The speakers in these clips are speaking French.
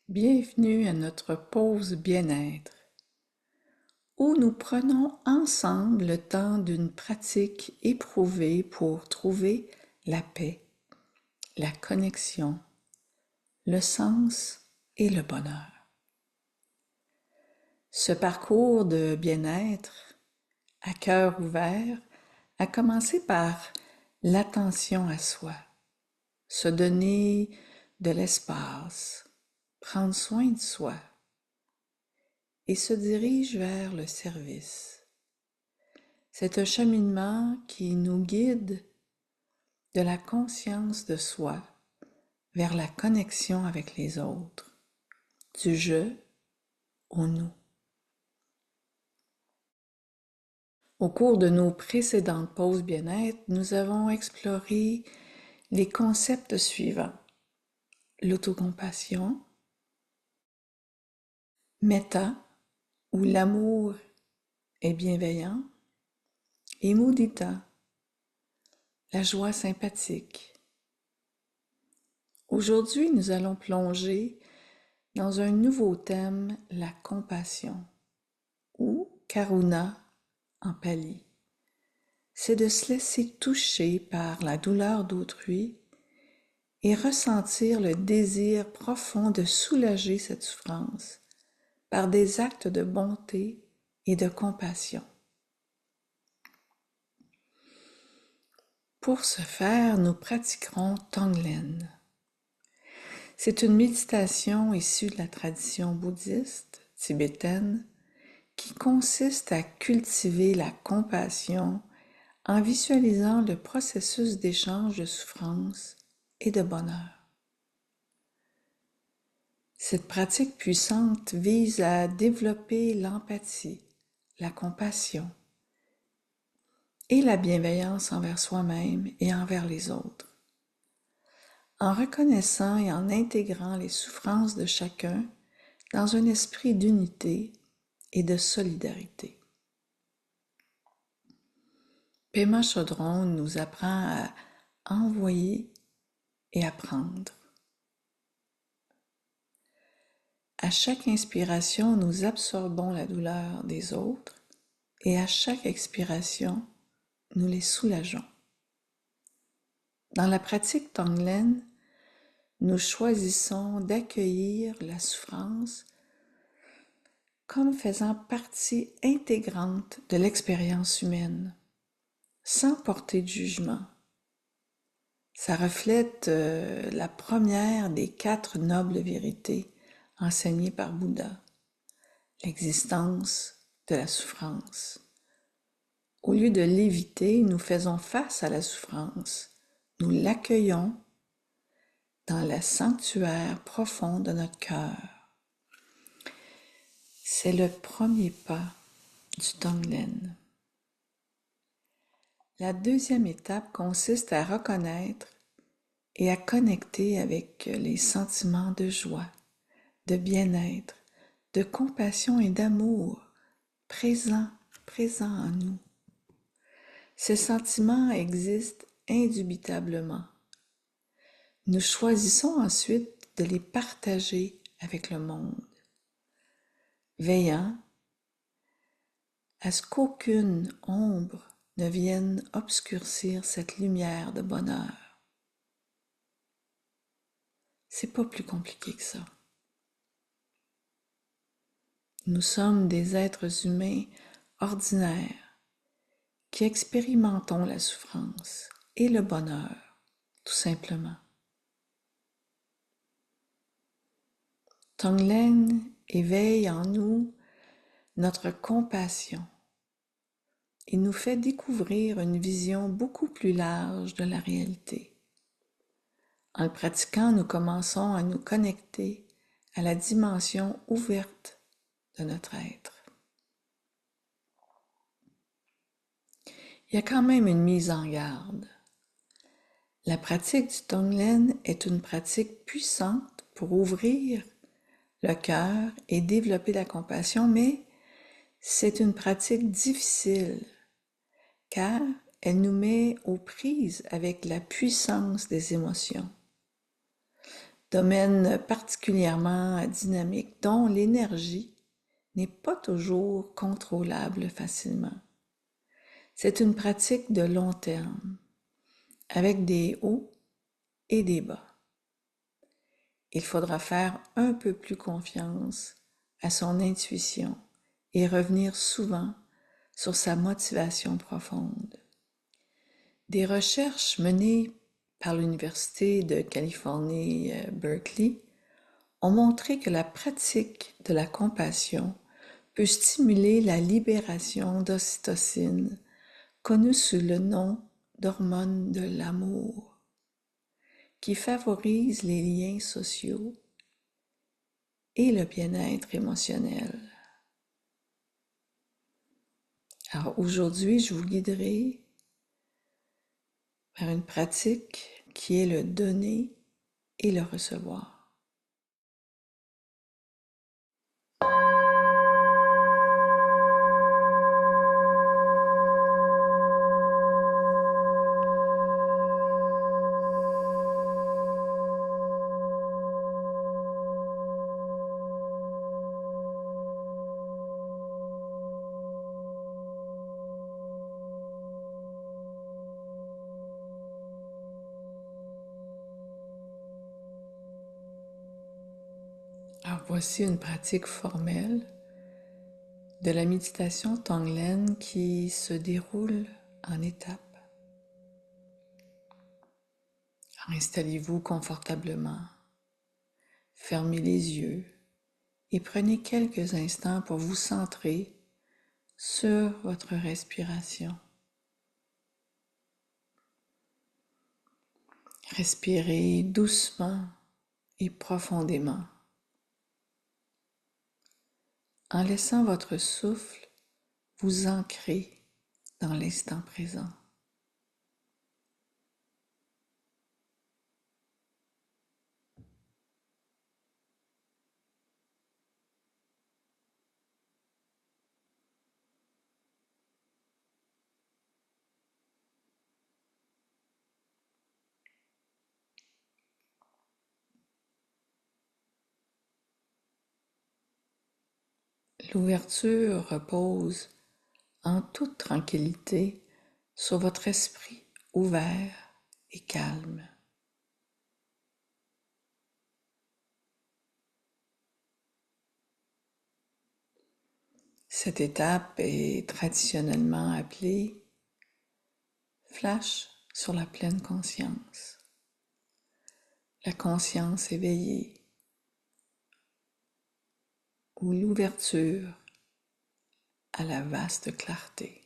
Bienvenue à notre pause bien-être, où nous prenons ensemble le temps d'une pratique éprouvée pour trouver la paix, la connexion, le sens et le bonheur. Ce parcours de bien-être, à cœur ouvert, a commencé par l'attention à soi, se donner de l'espace, prendre soin de soi et se dirige vers le service. C'est un cheminement qui nous guide de la conscience de soi vers la connexion avec les autres, du je au nous. Au cours de nos précédentes pauses bien-être, nous avons exploré les concepts suivants: l'autocompassion, metta, où l'amour est bienveillant, et mudita, la joie sympathique. Aujourd'hui, nous allons plonger dans un nouveau thème, la compassion, ou karuna en pali. C'est de se laisser toucher par la douleur d'autrui et ressentir le désir profond de soulager cette souffrance par des actes de bonté et de compassion. Pour ce faire, nous pratiquerons Tonglen. C'est une méditation issue de la tradition bouddhiste tibétaine qui consiste à cultiver la compassion en visualisant le processus d'échange de souffrance et de bonheur. Cette pratique puissante vise à développer l'empathie, la compassion et la bienveillance envers soi-même et envers les autres. En reconnaissant et en intégrant les souffrances de chacun dans un esprit d'unité et de solidarité. Pema Chodron nous apprend à envoyer et à prendre. À chaque inspiration, nous absorbons la douleur des autres et à chaque expiration, nous les soulageons. Dans la pratique Tonglen, nous choisissons d'accueillir la souffrance comme faisant partie intégrante de l'expérience humaine, sans porter de jugement. Ça reflète la première des 4 nobles vérités enseignées par Bouddha, l'existence de la souffrance. Au lieu de l'éviter, nous faisons face à la souffrance. Nous l'accueillons dans le sanctuaire profond de notre cœur. C'est le premier pas du Tonglen. La deuxième étape consiste à reconnaître et à connecter avec les sentiments de joie, de bien-être, de compassion et d'amour présents en nous. Ces sentiments existent indubitablement. Nous choisissons ensuite de les partager avec le monde, veillant à ce qu'aucune ombre ne vienne obscurcir cette lumière de bonheur. C'est pas plus compliqué que ça. Nous sommes des êtres humains ordinaires qui expérimentons la souffrance et le bonheur, tout simplement. Tonglen éveille en nous notre compassion et nous fait découvrir une vision beaucoup plus large de la réalité. En le pratiquant, nous commençons à nous connecter à la dimension ouverte de notre être. Il y a quand même une mise en garde. La pratique du Tonglen est une pratique puissante pour ouvrir le cœur et développer la compassion, mais c'est une pratique difficile car elle nous met aux prises avec la puissance des émotions. domaine particulièrement dynamique dont l'énergie n'est pas toujours contrôlable facilement. C'est une pratique de long terme, avec des hauts et des bas. Il faudra faire un peu plus confiance à son intuition et revenir souvent sur sa motivation profonde. Des recherches menées par l'Université de Californie, Berkeley, ont montré que la pratique de la compassion peut stimuler la libération d'ocytocine, connue sous le nom d'hormone de l'amour, qui favorise les liens sociaux et le bien-être émotionnel. Alors aujourd'hui, je vous guiderai vers une pratique qui est le donner et le recevoir. Alors voici une pratique formelle de la méditation Tonglen qui se déroule en étapes. Installez-vous confortablement, fermez les yeux et prenez quelques instants pour vous centrer sur votre respiration. Respirez doucement et profondément, en laissant votre souffle vous ancrer dans l'instant présent. L'ouverture repose en toute tranquillité sur votre esprit ouvert et calme. Cette étape est traditionnellement appelée flash sur la pleine conscience, la conscience éveillée ou l'ouverture à la vaste clarté.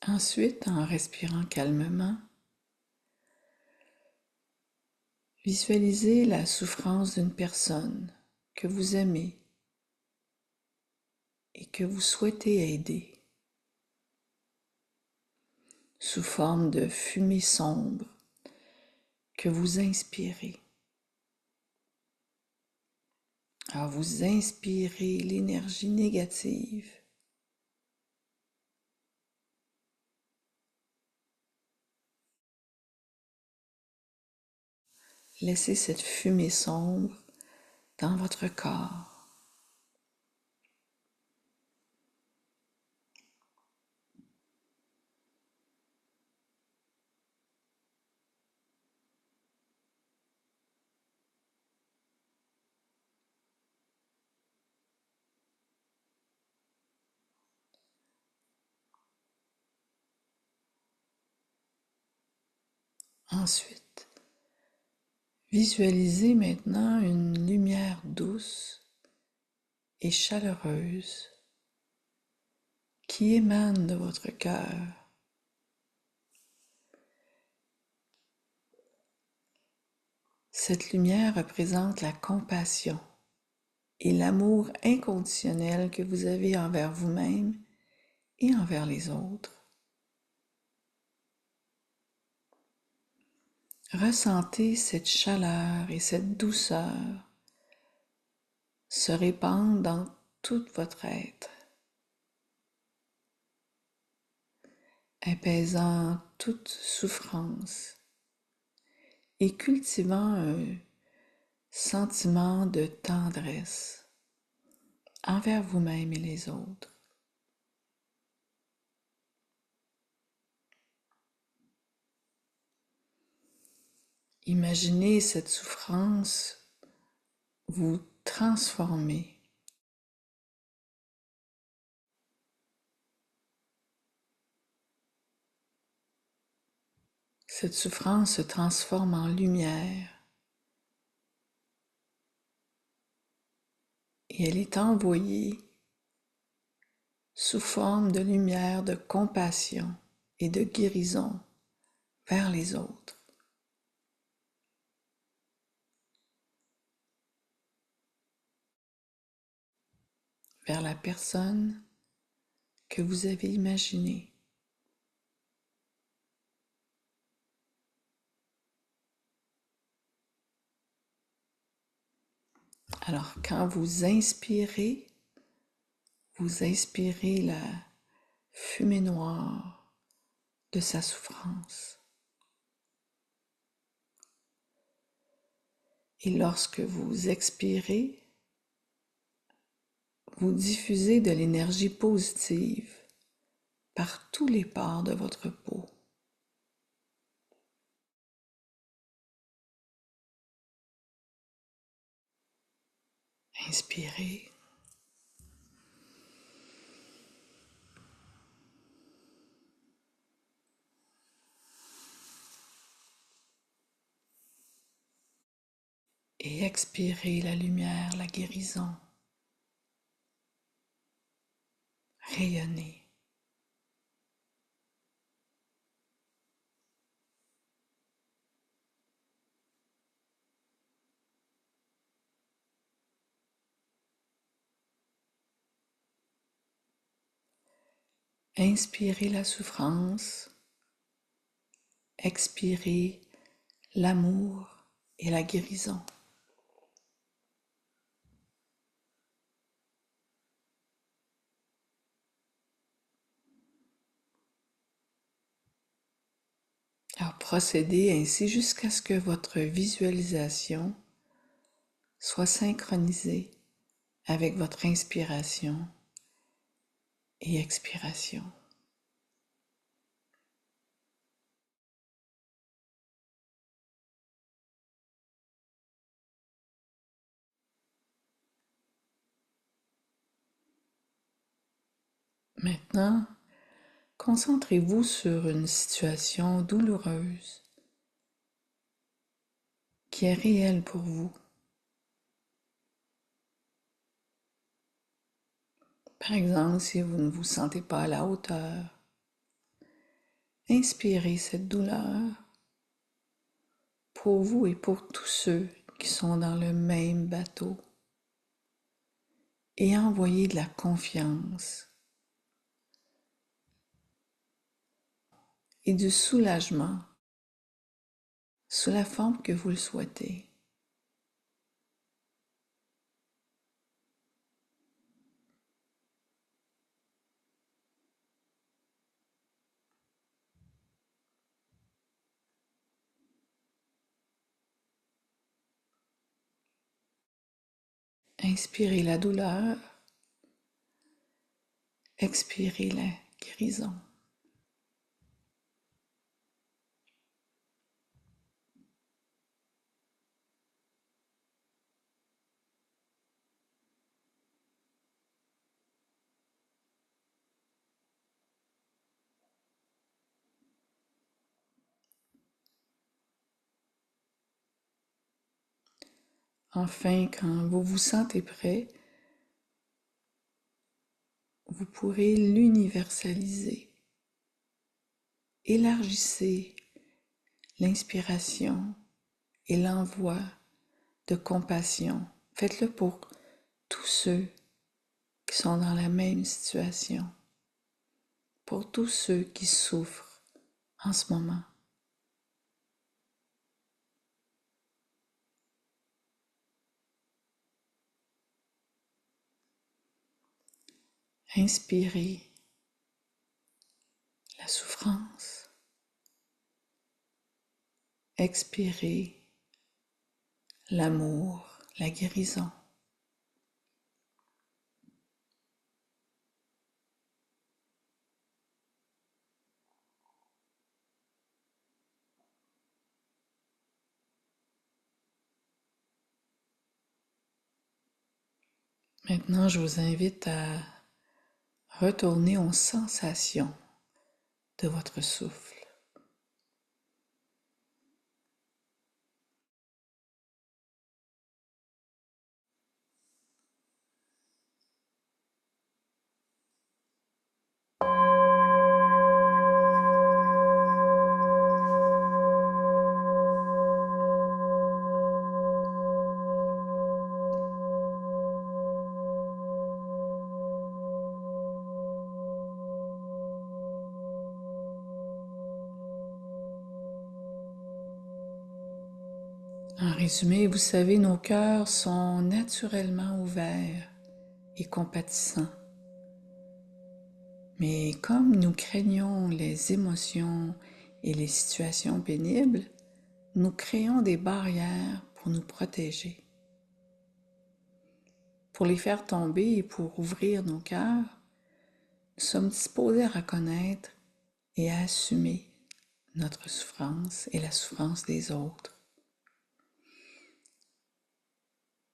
Ensuite, en respirant calmement, visualisez la souffrance d'une personne que vous aimez et que vous souhaitez aider, sous forme de fumée sombre que vous inspirez. Alors vous inspirez l'énergie négative. Laissez cette fumée sombre dans votre corps. Ensuite, visualisez maintenant une lumière douce et chaleureuse qui émane de votre cœur. Cette lumière représente la compassion et l'amour inconditionnel que vous avez envers vous-même et envers les autres. Ressentez cette chaleur et cette douceur se répandre dans tout votre être, apaisant toute souffrance et cultivant un sentiment de tendresse envers vous-même et les autres. Imaginez cette souffrance vous transformer. Cette souffrance se transforme en lumière et elle est envoyée sous forme de lumière de compassion et de guérison vers les autres. Vers la personne que vous avez imaginée. Alors, quand vous inspirez la fumée noire de sa souffrance. Et lorsque vous expirez, vous diffusez de l'énergie positive par tous les pores de votre peau. Inspirez. Et expirez la lumière, la guérison. Rayonnez. Inspirez la souffrance. Expirez l'amour et la guérison. Alors procédez ainsi jusqu'à ce que votre visualisation soit synchronisée avec votre inspiration et expiration. Maintenant, concentrez-vous sur une situation douloureuse qui est réelle pour vous. Par exemple, si vous ne vous sentez pas à la hauteur, inspirez cette douleur pour vous et pour tous ceux qui sont dans le même bateau et envoyez de la confiance et du soulagement sous la forme que vous le souhaitez. Inspirez la douleur, expirez la guérison. Enfin, quand vous vous sentez prêt, vous pourrez l'universaliser. Élargissez l'inspiration et l'envoi de compassion. Faites-le pour tous ceux qui sont dans la même situation, pour tous ceux qui souffrent en ce moment. Inspirez la souffrance. Expirez l'amour, la guérison. Maintenant, je vous invite à retourner aux sensations de votre souffle. En résumé, vous savez, nos cœurs sont naturellement ouverts et compatissants. Mais comme nous craignons les émotions et les situations pénibles, nous créons des barrières pour nous protéger. Pour les faire tomber et pour ouvrir nos cœurs, nous sommes disposés à reconnaître et à assumer notre souffrance et la souffrance des autres,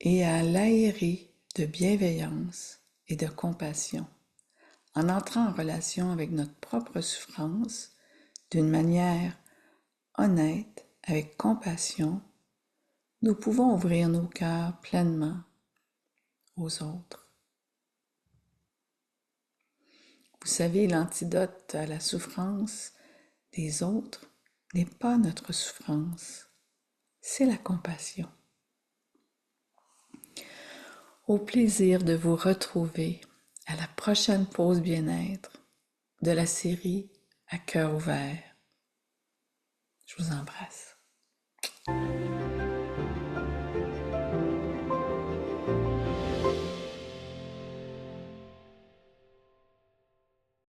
et à l'aérer de bienveillance et de compassion, en entrant en relation avec notre propre souffrance d'une manière honnête, avec compassion. Nous pouvons ouvrir nos cœurs pleinement aux autres. Vous savez, l'antidote à la souffrance des autres n'est pas notre souffrance, c'est la compassion. Au plaisir de vous retrouver à la prochaine pause bien-être de la série À cœur ouvert. Je vous embrasse.